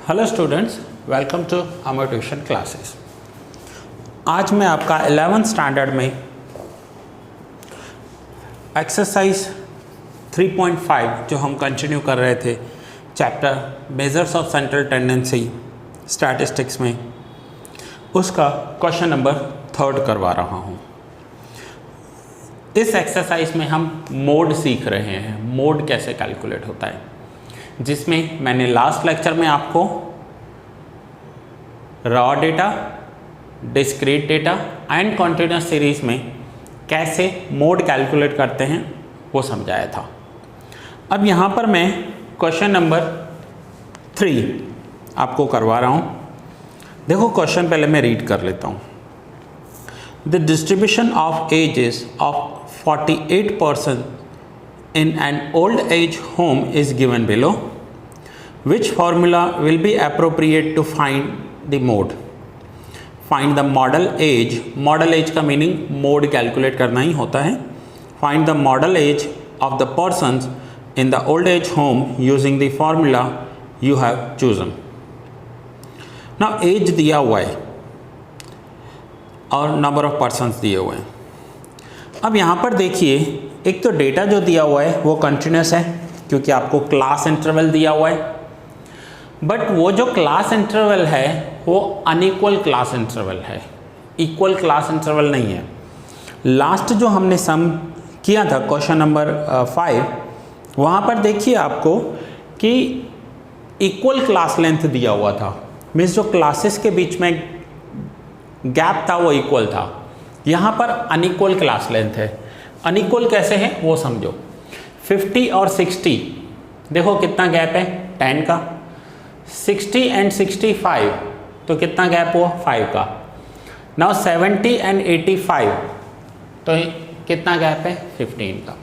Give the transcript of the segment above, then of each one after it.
Hello students, welcome to our tuition classes. आज मैं आपका 11th स्टैंडर्ड में एक्सरसाइज 3.5 जो हम कंटिन्यू कर रहे थे chapter measures of central tendency statistics में, उसका क्वेश्चन नंबर 3 करवा रहा हूँ। इस एक्सरसाइज में हम मोड सीख रहे हैं, मोड कैसे कैलकुलेट होता है, जिसमें मैंने लास्ट लेक्चर में आपको raw data, discrete data and continuous series में कैसे मोड कैलकुलेट करते हैं वो समझाया था। अब यहाँ पर मैं क्वेश्चन नंबर 3 आपको करवा रहा हूँ। देखो क्वेश्चन पहले मैं रीड कर लेता हूँ। The distribution of ages of 48% in an old age home is given below. Which formula will be appropriate to find the mode? Find the model age. Model age का meaning mode calculate करना ही होता है। Find the model age of the persons in the old age home using the formula you have chosen. Now age दिया हुआ है और number of persons दिए हुए हैं। अब यहाँ पर देखिए, एक तो डेटा जो दिया हुआ है वो कंटिन्यूस है क्योंकि आपको क्लास इंटरवल दिया हुआ है, बट वो जो क्लास इंटरवल है वो अनइक्वल क्लास इंटरवल है, इक्वल क्लास इंटरवल नहीं है। लास्ट जो हमने सम किया था क्वेश्चन नंबर 5, वहाँ पर देखिए आपको कि इक्वल क्लास लेंथ दिया हुआ था, मीन्स जो क्लासेस के बीच में गैप था वो इक्वल था। यहाँ पर अनइक्वल क्लास लेंथ है। अनइक्वल कैसे है वो समझो। 50 और 60 देखो कितना गैप है, 10 का। 60 एंड 65 तो कितना गैप हुआ, 5 का। नाउ 70 एंड 85 तो कितना गैप है, 15 का।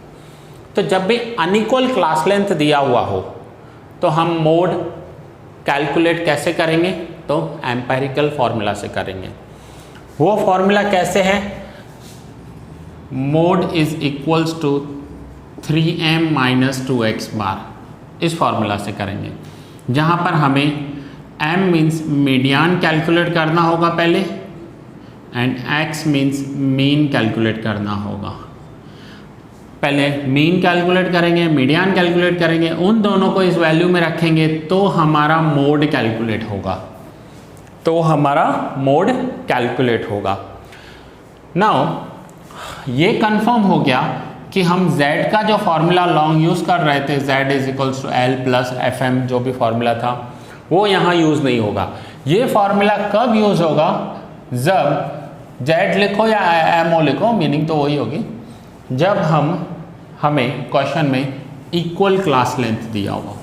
तो जब भी अनइक्वल क्लास लेंथ दिया हुआ हो तो हम मोड कैलकुलेट कैसे करेंगे, तो एम्पिरिकल फॉर्मूला से करेंगे। वो फॉर्मूला कैसे है, mode is equals to 3m minus 2x bar, इस फॉर्मूला से करेंगे, जहाँ पर हमें m मीन्स मीडियन कैलकुलेट करना होगा पहले and x means mean calculate करना होगा। पहले मीन कैलकुलेट करेंगे, मीडियन कैलकुलेट करेंगे, उन दोनों को इस वैल्यू में रखेंगे तो हमारा मोड कैलकुलेट होगा, नाउ ये कंफर्म हो गया कि हम z का जो फॉर्मूला लॉन्ग यूज़ कर रहे थे, z is equals to l plus f m, जो भी फॉर्मूला था वो यहाँ यूज़ नहीं होगा। ये फॉर्मूला कब यूज़ होगा, जब z लिखो या एम लिखो, मीनिंग तो वही होगी, जब हमें क्वेश्चन में इक्वल क्लास लेंथ दिया हुआ।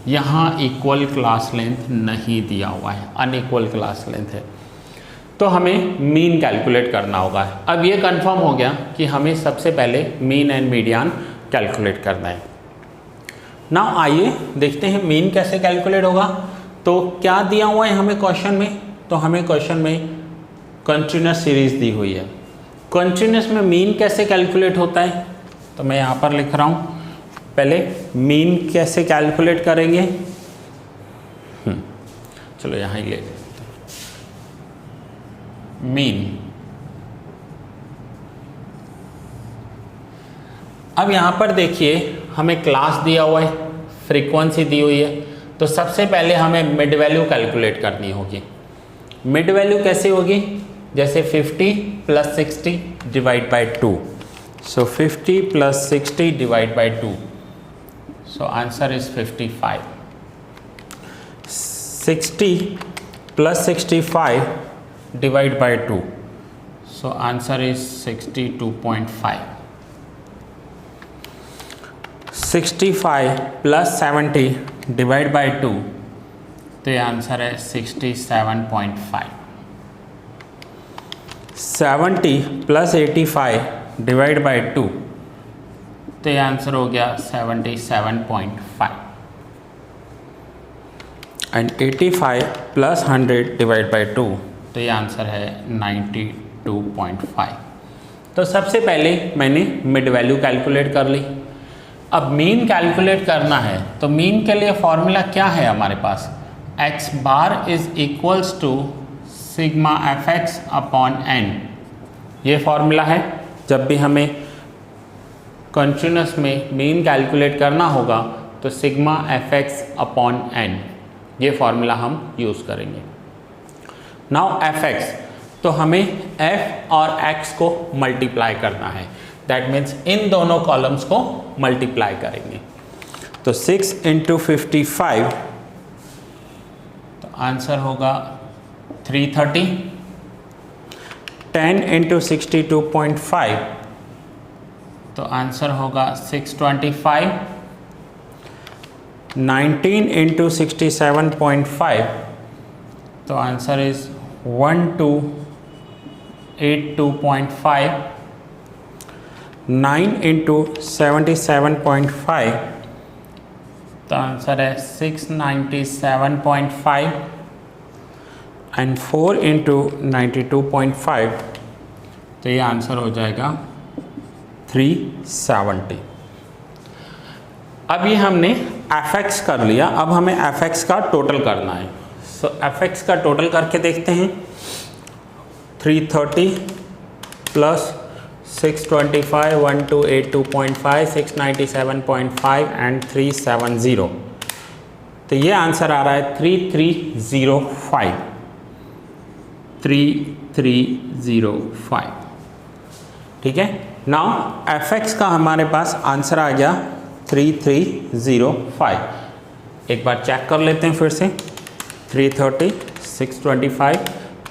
यहाँ इक्वल क्लास लेंथ नहीं दिया हुआ है, अनइक्वल क्लास लेंथ है, तो हमें मीन कैलकुलेट करना होगा। अब ये कंफर्म हो गया कि हमें सबसे पहले मीन एंड मीडियन कैलकुलेट करना है। नाउ आइए देखते हैं मीन कैसे कैलकुलेट होगा। तो क्या दिया हुआ है हमें क्वेश्चन में, तो हमें क्वेश्चन में कंटिन्यूस सीरीज दी हुई है। कंटिन्यूस में मीन कैसे कैलकुलेट होता है, तो मैं यहाँ पर लिख रहा हूँ। पहले मीन कैसे कैलकुलेट करेंगे, चलो यहाँ ही ले लेते हैं। मीन, अब यहाँ पर देखिए हमें क्लास दिया हुआ है, फ्रीक्वेंसी दी हुई है, तो सबसे पहले हमें मिड वैल्यू कैलकुलेट करनी होगी। मिड वैल्यू कैसे होगी, जैसे 50 plus 60 divide by 2, so 50 plus 60 divide by 2, so answer is 55। 60 plus 65 divide by 2, so answer is 62.5. 65 plus 70 divide by 2, तो ये आंसर है 67.5। 70 plus 85 divide by 2, तो ये आंसर हो गया 77.5। एंड 85 प्लस 100 डिवाइड बाई 2, तो ये आंसर है 92.5। तो सबसे पहले मैंने मिड वैल्यू कैलकुलेट कर ली। अब मीन कैलकुलेट करना है, तो मीन के लिए फॉर्मूला क्या है हमारे पास, x bar is equals to sigma f x upon n. ये फॉर्मूला है। जब भी हमें कंटिन्यूस में मीन कैलकुलेट करना होगा तो sigma f x upon n, ये फॉर्मूला हम यूज़ करेंगे। नाउ एफ एक्स, तो हमें एफ और एक्स को मल्टीप्लाई करना है। दैट मीन्स इन दोनों कॉलम्स को मल्टीप्लाई करेंगे। तो 6 इंटू 55, तो आंसर होगा 330। 10 इंटू 62.5, तो आंसर होगा 625। 19 इंटू 67.5, तो आंसर इज 1282.5। 9 इंटू 77.5, तो आंसर है 697.5। एंड 4 इंटू 92.5, तो ये आंसर हो जाएगा 370। अब ये हमने एफ एक्स कर लिया, अब हमें एफ एक्स का टोटल करना है। सो एफ एक्स का टोटल करके देखते हैं। 330 प्लस 625, 1282.5, 697.5 एंड 370, तो ये आंसर आ रहा है 3305। 3305, ठीक है। नाउ एफ एक्स का हमारे पास आंसर आ गया 3305। एक बार चेक कर लेते हैं फिर से। 330, 625,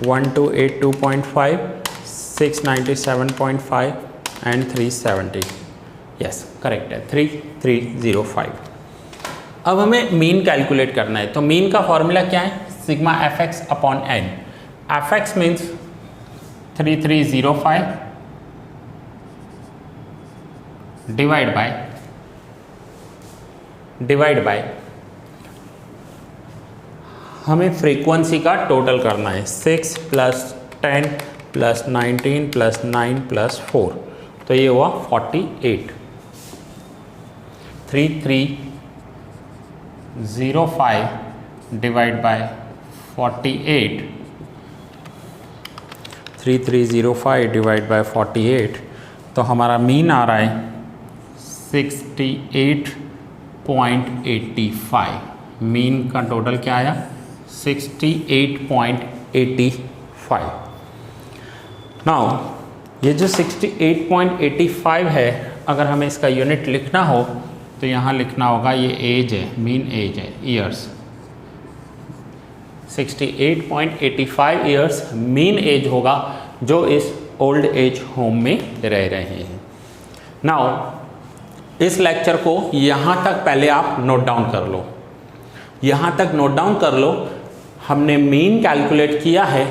1282.5, 697.5 एंड 370, यस करेक्ट है 3305। अब हमें मीन कैलकुलेट करना है। तो मीन का फॉर्मूला क्या है? Sigma f x upon n. F x means 3305 divide by हमें फ्रीक्वेंसी का टोटल करना है। 6 प्लस 10 प्लस 19 प्लस 9 प्लस 4, तो ये हुआ 48। 3305 डिवाइड बाय 48, 3305 डिवाइड बाय 48, तो हमारा मीन आ रहा है 68.85। मीन का टोटल क्या आया? 68.85। नाउ ये जो 68.85 है, अगर हमें इसका यूनिट लिखना हो तो यहाँ लिखना होगा, ये एज है, मीन एज है, ईयर्स। 68.85 ईयर्स मीन एज होगा जो इस ओल्ड एज होम में रह रहे हैं। नाउ इस लेक्चर को यहाँ तक पहले आप नोट डाउन कर लो, यहाँ तक नोट डाउन कर लो। हमने मीन कैलकुलेट किया है,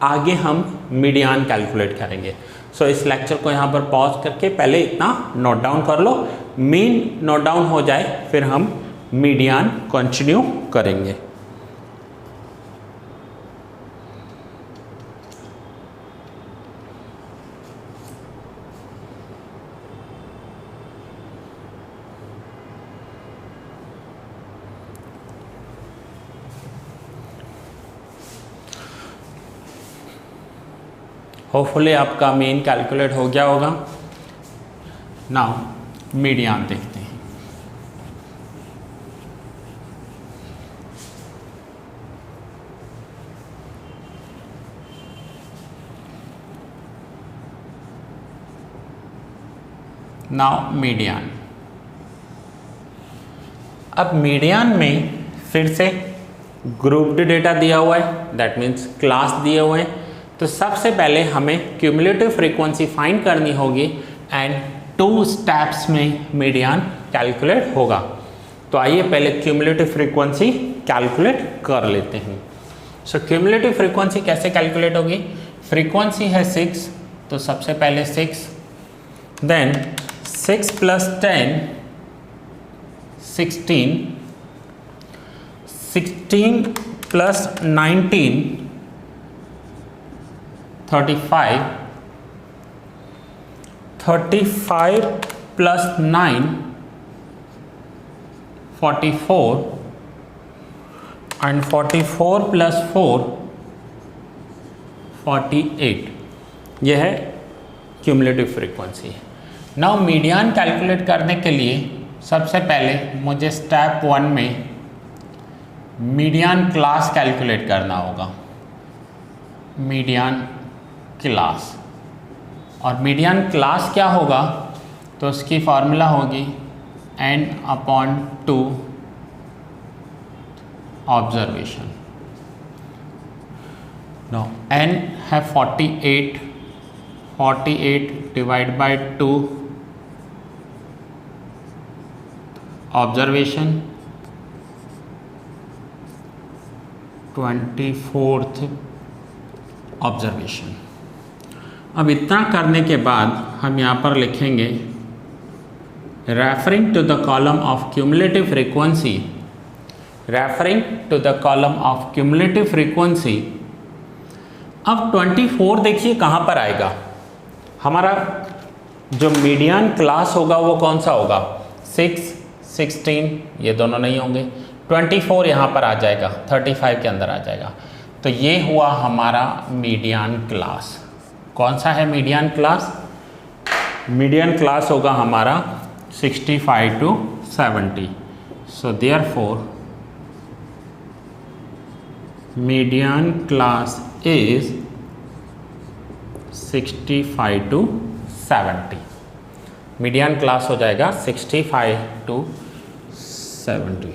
आगे हम मीडियन कैलकुलेट करेंगे। सो इस लेक्चर को यहाँ पर पॉज करके पहले इतना नोट डाउन कर लो। मीन नोट डाउन हो जाए फिर हम मीडियन कंटिन्यू करेंगे। होपफुली आपका मीन कैलकुलेट हो गया होगा। नाउ मीडियन देखते हैं। Now median. अब मीडियन में फिर से ग्रुप्ड डेटा दिया हुआ है, दैट मीन्स क्लास दिए हुए हैं। तो सबसे पहले हमें क्यूमुलेटिव फ्रीक्वेंसी फाइंड करनी होगी एंड 2 स्टेप्स में मीडियन कैलकुलेट होगा। तो आइए पहले क्यूमुलेटिव फ्रीक्वेंसी कैलकुलेट कर लेते हैं। सो क्यूमुलेटिव फ्रीक्वेंसी कैसे कैलकुलेट होगी? फ्रीक्वेंसी है 6, तो सबसे पहले 6, then 6 plus 10 16, 16 plus 19 35, 35 plus 9 44, and 44 + 4 48, यह है cumulative frequency. Now median calculate करने के लिए सबसे पहले मुझे स्टेप 1 में मीडियन क्लास कैलकुलेट करना होगा, मीडियन क्लास। और मीडियन क्लास क्या होगा, तो उसकी फार्मूला होगी n/2 ऑब्जर्वेशन। नो n है 48 divide by 2 observation, 24th observation. अब इतना करने के बाद हम यहाँ पर लिखेंगे referring to the column of cumulative frequency, referring to the column of cumulative frequency. अब 24 देखिए कहाँ पर आएगा, हमारा जो मीडियन क्लास होगा वो कौन सा होगा, 6, 16, ये दोनों नहीं होंगे, 24 यहाँ पर आ जाएगा, 35 के अंदर आ जाएगा। तो ये हुआ हमारा मीडियन क्लास। कौन सा है मीडियन क्लास, मीडियन क्लास होगा हमारा 65 to 70। So therefore median class is 65 to 70, median class हो जाएगा 65 to 70।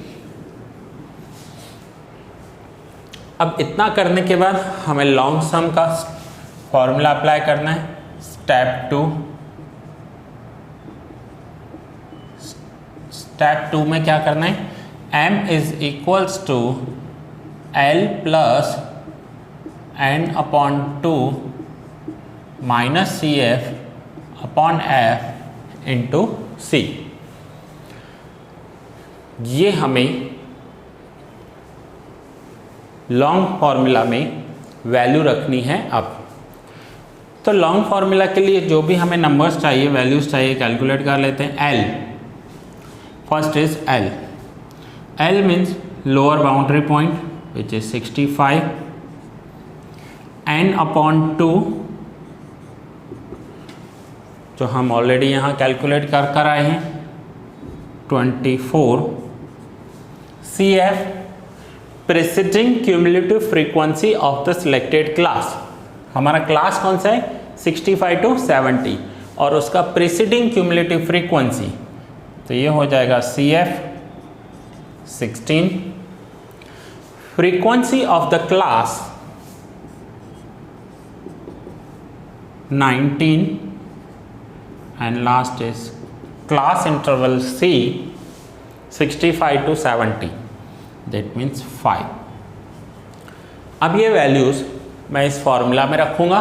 अब इतना करने के बाद हमें लॉन्ग सम का फॉर्मूला अप्लाई करना है। स्टेप 2 में क्या करना है, m is equals to L plus n/2 minus CF upon F into C। ये हमें लॉन्ग फार्मूला में वैल्यू रखनी है। अब तो लॉन्ग फार्मूला के लिए जो भी हमें नंबर्स चाहिए, वैल्यूज चाहिए, कैलकुलेट कर लेते हैं। L first is L means lower boundary point which is 65, n/2 जो हम ऑलरेडी यहाँ कैलकुलेट कर आए हैं 24, CF presiding cumulative frequency of the selected class. हमारा क्लास कौन सा है, 65 to 70, और उसका प्रेसिडिंग क्यूमुलेटिव फ्रीक्वेंसी, तो ये हो जाएगा CF 16, frequency of the class 19, and last is class interval C 65 to 70, that means 5। अब ये वैल्यूज़ मैं इस फॉर्मूला में रखूँगा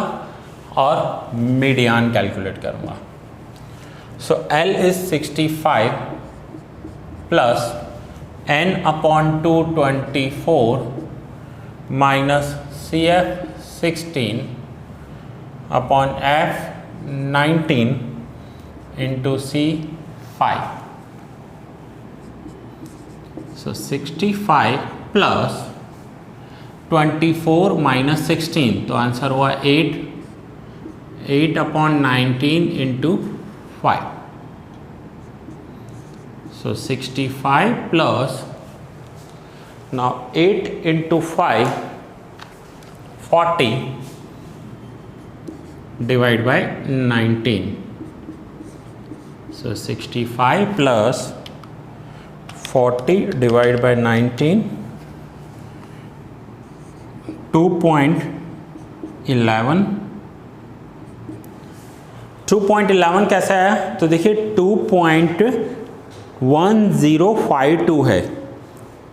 और मीडियन कैलकुलेट करूँगा। सो L is 65 plus n/2 24 minus CF 16 upon F 19 into C 5। So 65 plus 24 minus 16, तो answer हुआ 8/19 into 5। So 65 plus now 8 into 5 40 divide by 19। So 65 plus 40 divide by 19 2.11 कैसा है, तो देखिए 2.1052 है,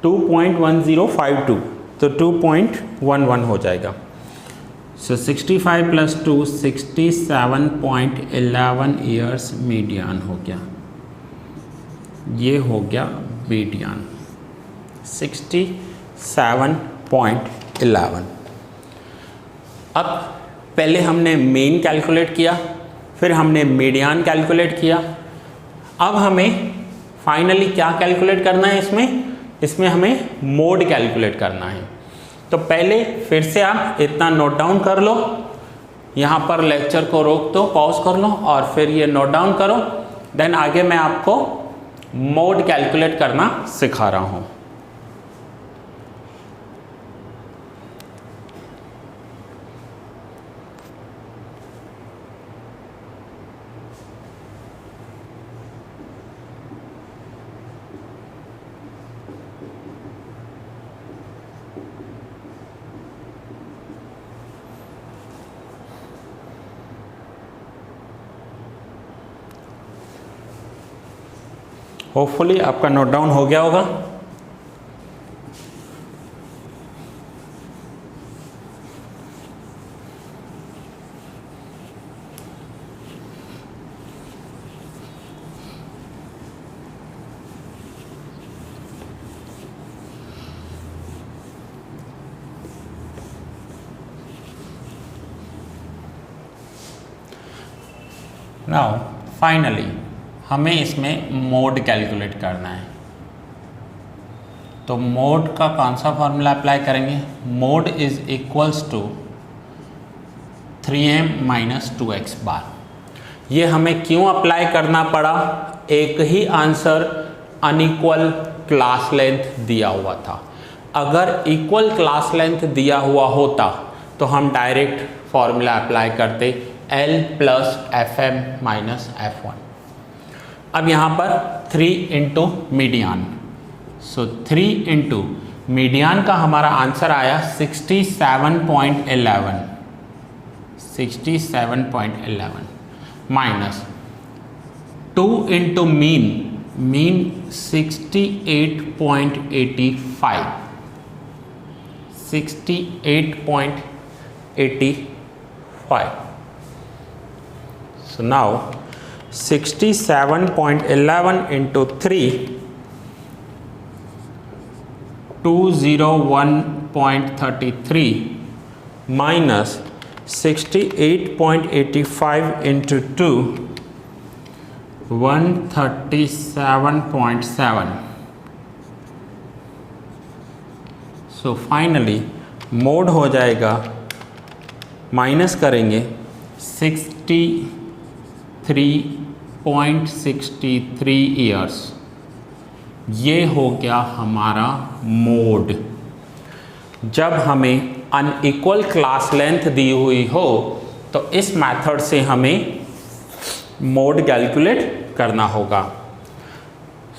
2.1052, तो 2.11 हो जाएगा। सो 65 प्लस 2 67.11 ईयर्स मीडियन हो गया, ये हो गया मीडियन 67.11। अब पहले हमने मीन कैलकुलेट किया, फिर हमने मीडियन कैलकुलेट किया। अब हमें फाइनली क्या कैलकुलेट करना है इसमें, इसमें हमें मोड कैलकुलेट करना है। तो पहले फिर से आप इतना नोट डाउन कर लो, यहाँ पर लेक्चर को रोक दो, पॉज कर लो और फिर ये नोट डाउन करो। देन आगे मैं आपको मोड कैलकुलेट करना सिखा रहा हूँ। होपफुली आपका नोट डाउन हो गया होगा। नाउ फाइनली हमें इसमें मोड कैलकुलेट करना है। तो मोड का कौन सा फॉर्मूला अप्लाई करेंगे? Mode is equals to 3m minus 2x bar. ये हमें क्यों अप्लाई करना पड़ा? एक ही आंसर अनइक्वल क्लास लेंथ दिया हुआ था। अगर इक्वल क्लास लेंथ दिया हुआ होता तो हम डायरेक्ट फॉर्मूला अप्लाई करते L plus FM minus F1। अब यहाँ पर 3 इंटू मीडियन, सो 3 इंटू मीडियन का हमारा आंसर आया 67.11 minus 2 into mean 68.85। So now 67.11 into 3, 201.33 minus 68.85 into 2, 137.7. So finally mode हो जाएगा, माइनस करेंगे 63.63 ईयर्स। ये हो गया हमारा मोड। जब हमें अनइक्वल क्लास लेंथ दी हुई हो तो इस मेथड से हमें मोड कैलकुलेट करना होगा।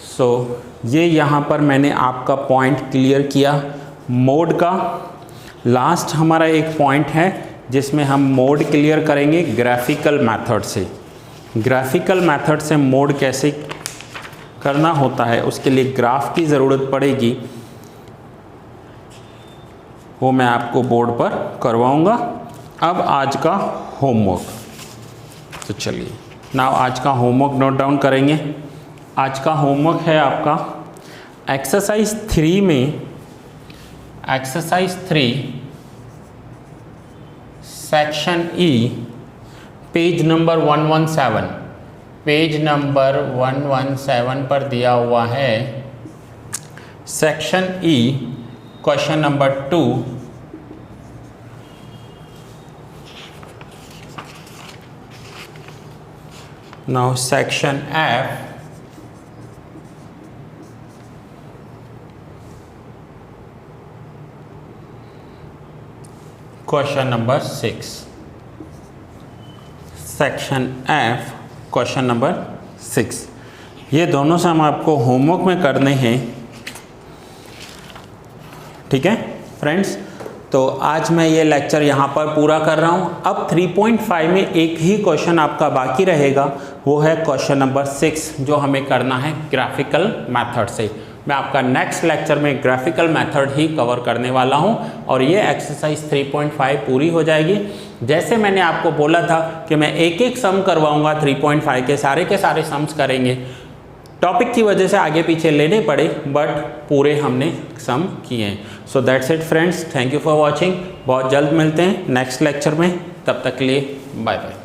सो ये यहाँ पर मैंने आपका पॉइंट क्लियर किया मोड का। लास्ट हमारा एक पॉइंट है जिसमें हम मोड क्लियर करेंगे ग्राफिकल मेथड से। ग्राफिकल मेथड से मोड कैसे करना होता है, उसके लिए ग्राफ की ज़रूरत पड़ेगी, वो मैं आपको बोर्ड पर करवाऊंगा। अब आज का होमवर्क, तो चलिए नाउ आज का होमवर्क नोट डाउन करेंगे। आज का होमवर्क है आपका एक्सरसाइज 3 में, exercise 3 section E page number 117, page number 117 पर दिया हुआ है section E question number 2। Now section F question number 6, section F question number 6। ये दोनों से हम आपको होमवर्क में करने हैं, ठीक है फ्रेंड्स। तो आज मैं ये लेक्चर यहाँ पर पूरा कर रहा हूँ। अब 3.5 में एक ही क्वेश्चन आपका बाकी रहेगा, वो है क्वेश्चन नंबर 6 जो हमें करना है ग्राफिकल मेथड से। मैं आपका नेक्स्ट लेक्चर में ग्राफिकल मेथड ही कवर करने वाला हूं और ये एक्सरसाइज 3.5 पूरी हो जाएगी। जैसे मैंने आपको बोला था कि मैं एक एक सम करवाऊंगा, 3.5 के सारे सम्स करेंगे। टॉपिक की वजह से आगे पीछे लेने पड़े बट पूरे हमने सम किए हैं। So that's it friends, thank you for watching. बहुत जल्द मिलते हैं नेक्स्ट लेक्चर में, तब तक के लिए बाय बाय।